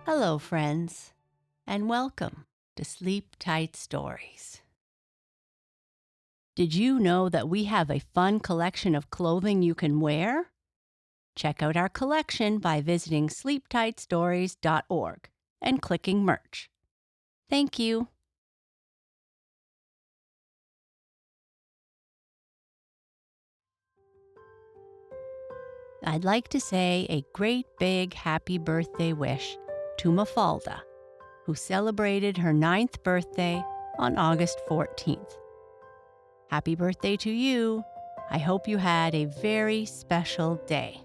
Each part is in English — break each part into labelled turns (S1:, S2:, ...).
S1: Hello, friends, and welcome to Sleep Tight Stories. Did you know that we have a fun collection of clothing you can wear? Check out our collection by visiting sleeptightstories.org and clicking merch. Thank you. I'd like to say a great big happy birthday wish to Mafalda, who celebrated her 9th birthday on August 14th. Happy birthday to you. I hope you had a very special day.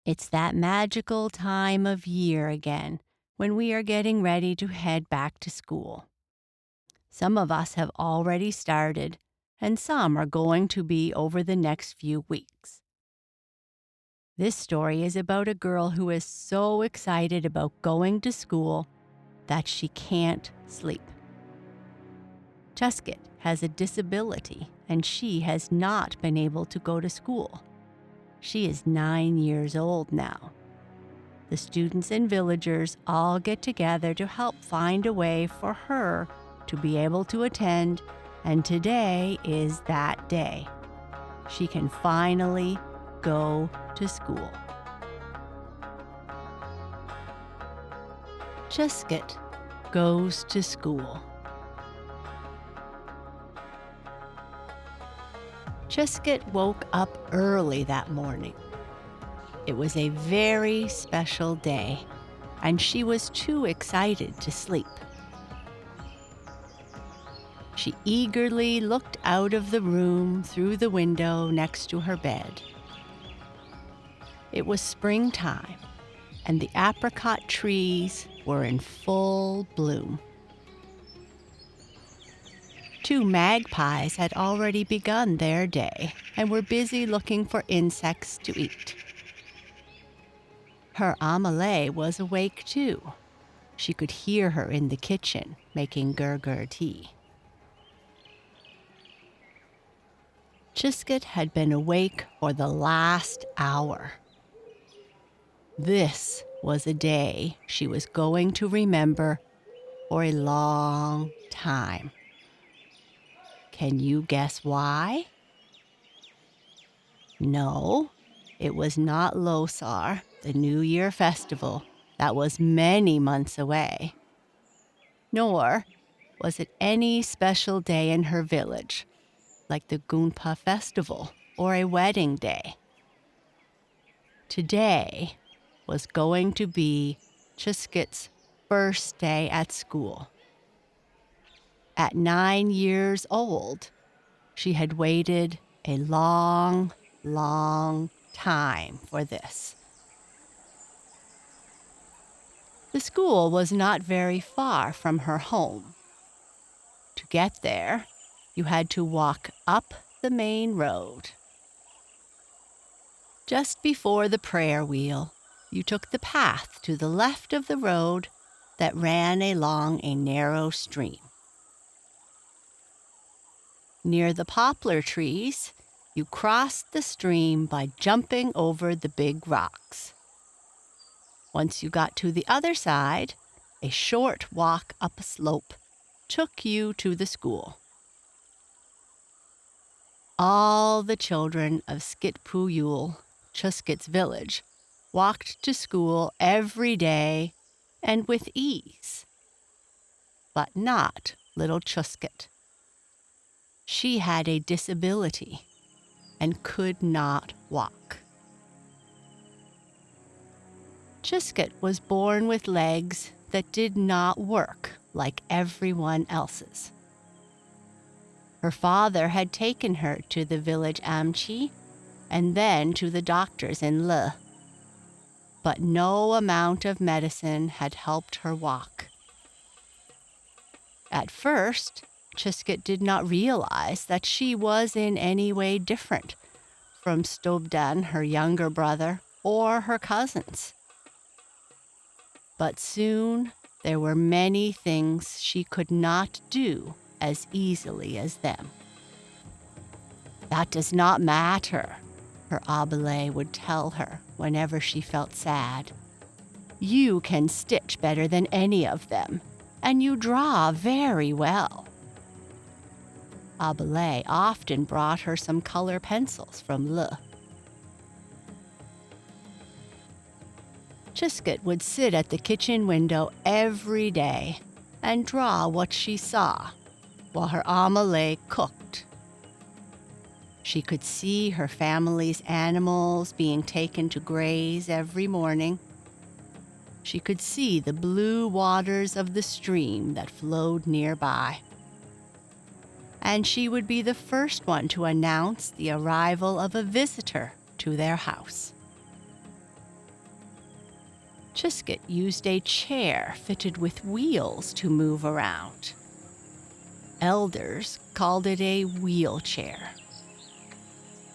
S1: It's that magical time of year again when we are getting ready to head back to school. Some of us have already started, and some are going to be over the next few weeks. This story is about a girl who is so excited about going to school that she can't sleep. Chuskit has a disability, and she has not been able to go to school. She is 9 years old now. The students and villagers all get together to help find a way for her to be able to attend, and today is that day. She can finally go to school. Chuskit Goes to School. Chuskit woke up early that morning. It was a very special day, and she was too excited to sleep. She eagerly looked out of the room through the window next to her bed. It was springtime, and the apricot trees were in full bloom. 2 magpies had already begun their day and were busy looking for insects to eat. Her Amelie was awake too. She could hear her in the kitchen making gur-gur tea. Chuskit had been awake for the last hour. This was a day she was going to remember for a long time. Can you guess why? No, it was not Losar, the New Year festival that was many months away. Nor was it any special day in her village, like the Gunpa festival or a wedding day. Today was going to be Chuskit's first day at school. At 9 years old, she had waited a long, long time for this. The school was not very far from her home. To get there, you had to walk up the main road. Just before the prayer wheel, you took the path to the left of the road that ran along a narrow stream. Near the poplar trees, you crossed the stream by jumping over the big rocks. Once you got to the other side, a short walk up a slope took you to the school. All the children of Skitpuyul, Chuskit's village, walked to school every day and with ease. But not little Chuskit. She had a disability and could not walk. Chuskit was born with legs that did not work like everyone else's. Her father had taken her to the village Amchi and then to the doctors in Le. But no amount of medicine had helped her walk. At first, Chuskit did not realize that she was in any way different from Stobdan, her younger brother, or her cousins. But soon there were many things she could not do as easily as them. That does not matter, her abuela would tell her whenever she felt sad. You can stitch better than any of them, and you draw very well. Abuela often brought her some color pencils from Le. Chuskit would sit at the kitchen window every day and draw what she saw while her abuela cooked. She could see her family's animals being taken to graze every morning. She could see the blue waters of the stream that flowed nearby. And she would be the first one to announce the arrival of a visitor to their house. Chuskit used a chair fitted with wheels to move around. Elders called it a wheelchair.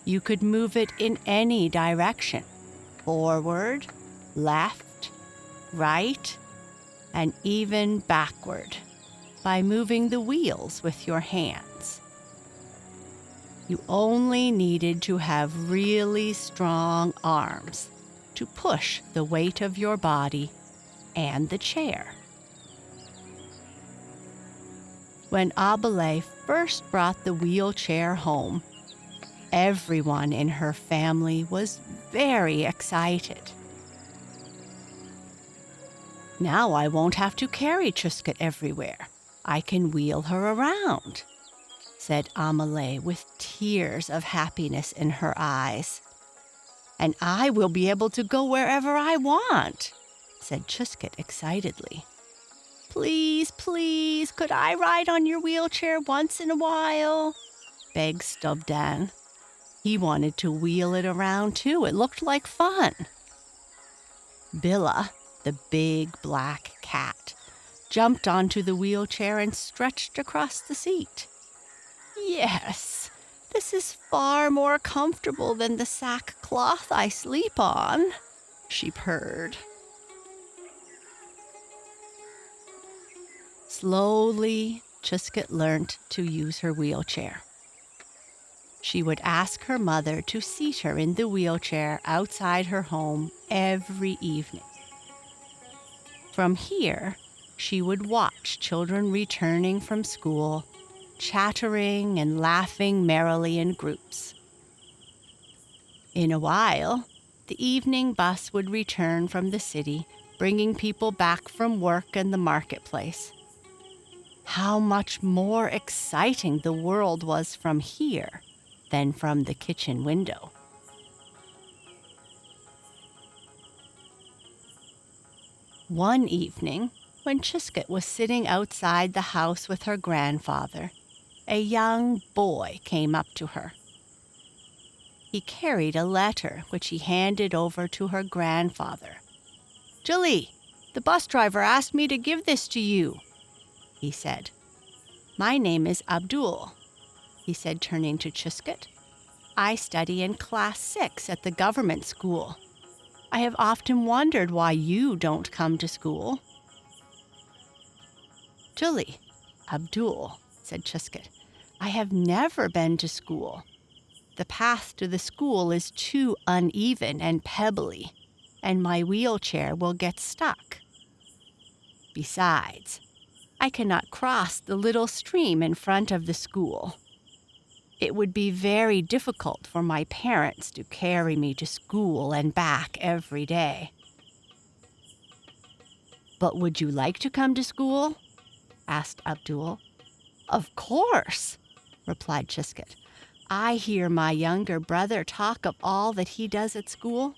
S1: You could move it in any direction, forward, left, right, and even backward, by moving the wheels with your hands. You only needed to have really strong arms to push the weight of your body and the chair. When abuela first brought the wheelchair home, everyone in her family was very excited. Now I won't have to carry Chuskit everywhere. I can wheel her around, said abuela with tears of happiness in her eyes. And I will be able to go wherever I want, said Chuskit excitedly. Please, please, could I ride on your wheelchair once in a while? Begged Stubdan. He wanted to wheel it around too. It looked like fun. Billa, the big black cat, jumped onto the wheelchair and stretched across the seat. Yes, this is far more comfortable than the sackcloth I sleep on, she purred. Slowly, Chuskit learned to use her wheelchair. She would ask her mother to seat her in the wheelchair outside her home every evening. From here, she would watch children returning from school, chattering and laughing merrily in groups. In a while, the evening bus would return from the city, bringing people back from work and the marketplace. How much more exciting the world was from here than from the kitchen window. One evening, when Chuskit was sitting outside the house with her grandfather, a young boy came up to her. He carried a letter which he handed over to her grandfather. Julie, the bus driver asked me to give this to you, he said. My name is Abdul, he said, turning to Chuskit. I study in class 6 at the government school. I have often wondered why you don't come to school. Julie, Abdul, said Chuskit, I have never been to school. The path to the school is too uneven and pebbly, and my wheelchair will get stuck. Besides, I cannot cross the little stream in front of the school. It would be very difficult for my parents to carry me to school and back every day. But would you like to come to school? Asked Abdul. Of course, replied Chuskit. I hear my younger brother talk of all that he does at school.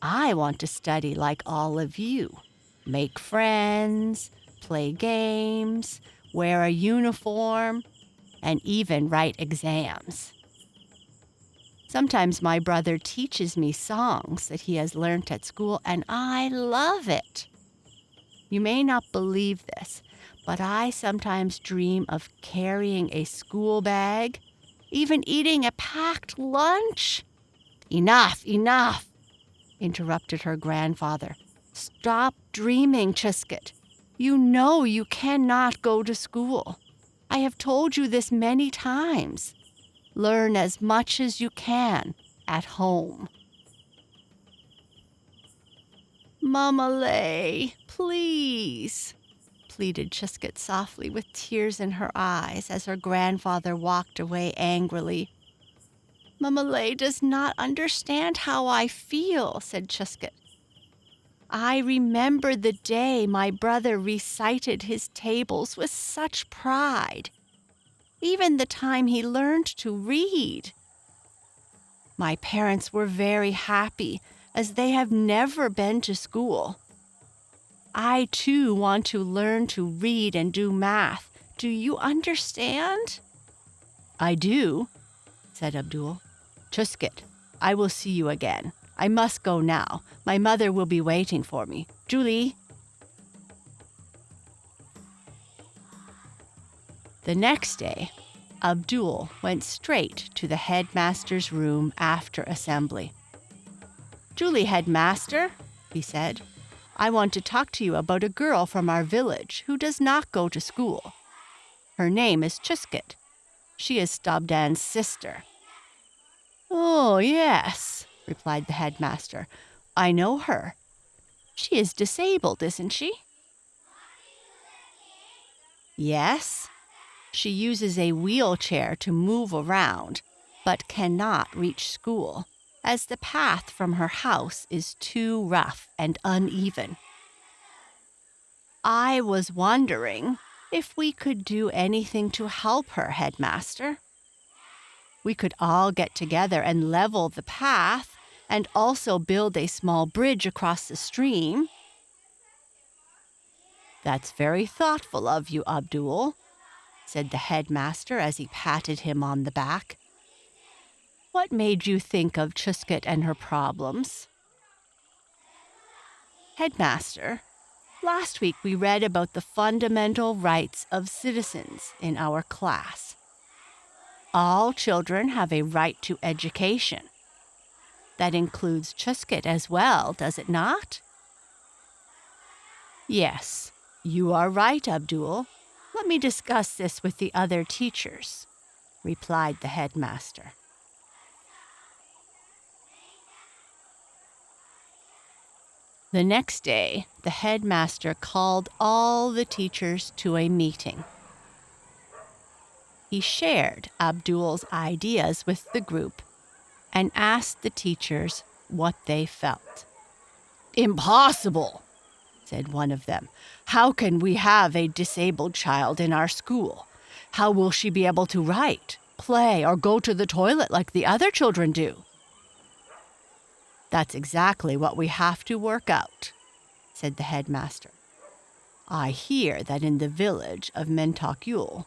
S1: I want to study like all of you. Make friends, play games, wear a uniform, and even write exams. Sometimes my brother teaches me songs that he has learnt at school, and I love it. You may not believe this, but I sometimes dream of carrying a school bag, even eating a packed lunch. Enough, enough, interrupted her grandfather. Stop dreaming, Chuskit. You know you cannot go to school. I have told you this many times. Learn as much as you can at home. "Mama Lay, please," pleaded Chuskit softly with tears in her eyes as her grandfather walked away angrily. "Mama Lay does not understand how I feel," said Chuskit. "I remember the day my brother recited his tables with such pride, even the time he learned to read. My parents were very happy, as they have never been to school. I, too, want to learn to read and do math. Do you understand?" "I do," said Abdul. "Chuskit, I will see you again. I must go now. My mother will be waiting for me. Julie." The next day, Abdul went straight to the headmaster's room after assembly. "Julie, headmaster," he said, "I want to talk to you about a girl from our village who does not go to school. Her name is Chuskit. She is Stobdan's sister." "Oh, yes," replied the headmaster. "I know her. She is disabled, isn't she?" "Yes. She uses a wheelchair to move around, but cannot reach school, as the path from her house is too rough and uneven. I was wondering if we could do anything to help her, headmaster. We could all get together and level the path and also build a small bridge across the stream." "That's very thoughtful of you, Abdul," said the headmaster as he patted him on the back. "What made you think of Chuskit and her problems?" "Headmaster, last week we read about the fundamental rights of citizens in our class. All children have a right to education. That includes Chuskit as well, does it not?" "Yes, you are right, Abdul. Let me discuss this with the other teachers," replied the headmaster. The next day, the headmaster called all the teachers to a meeting. He shared Abdul's ideas with the group and asked the teachers what they felt. "Impossible," said one of them. "How can we have a disabled child in our school? How will she be able to write, play, or go to the toilet like the other children do?" "That's exactly what we have to work out," said the headmaster. "I hear that in the village of Mentakul,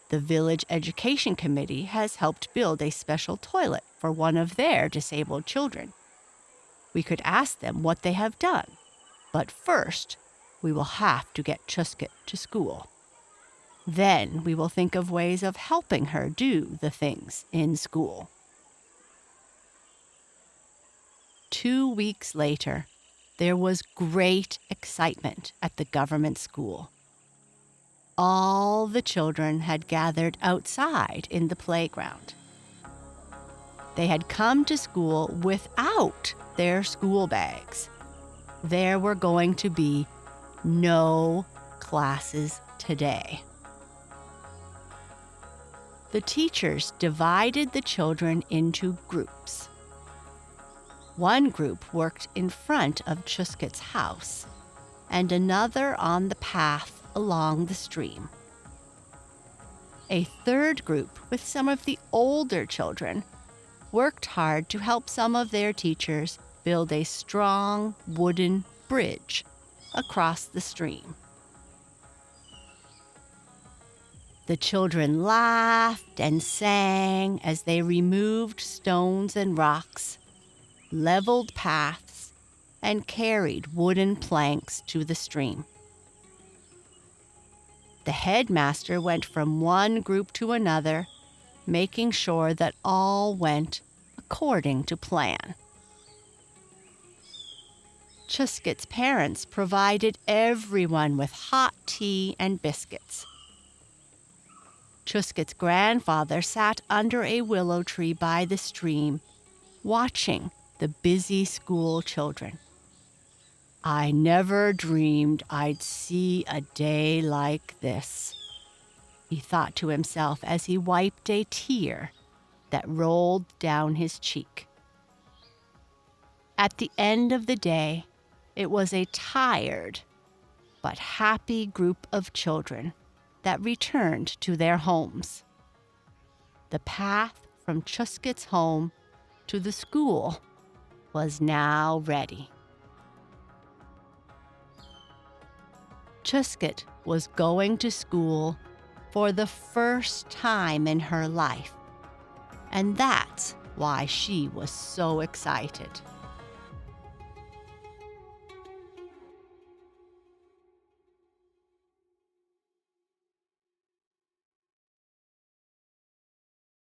S1: the village education committee has helped build a special toilet for one of their disabled children. We could ask them what they have done, but first we will have to get Chuskit to school. Then we will think of ways of helping her do the things in school." 2 weeks later, there was great excitement at the government school. All the children had gathered outside in the playground. They had come to school without their school bags. There were going to be no classes today. The teachers divided the children into groups. One group worked in front of Chuskit's house, and another on the path along the stream. A third group, with some of the older children, worked hard to help some of their teachers build a strong wooden bridge across the stream. The children laughed and sang as they removed stones and rocks, leveled paths, and carried wooden planks to the stream. The headmaster went from one group to another, making sure that all went according to plan. Chuskit's parents provided everyone with hot tea and biscuits. Chuskit's grandfather sat under a willow tree by the stream watching the busy school children. "I never dreamed I'd see a day like this," he thought to himself as he wiped a tear that rolled down his cheek. At the end of the day, it was a tired but happy group of children that returned to their homes. The path from Chuskit's home to the school was now ready. Chuskit was going to school for the first time in her life, and that's why she was so excited.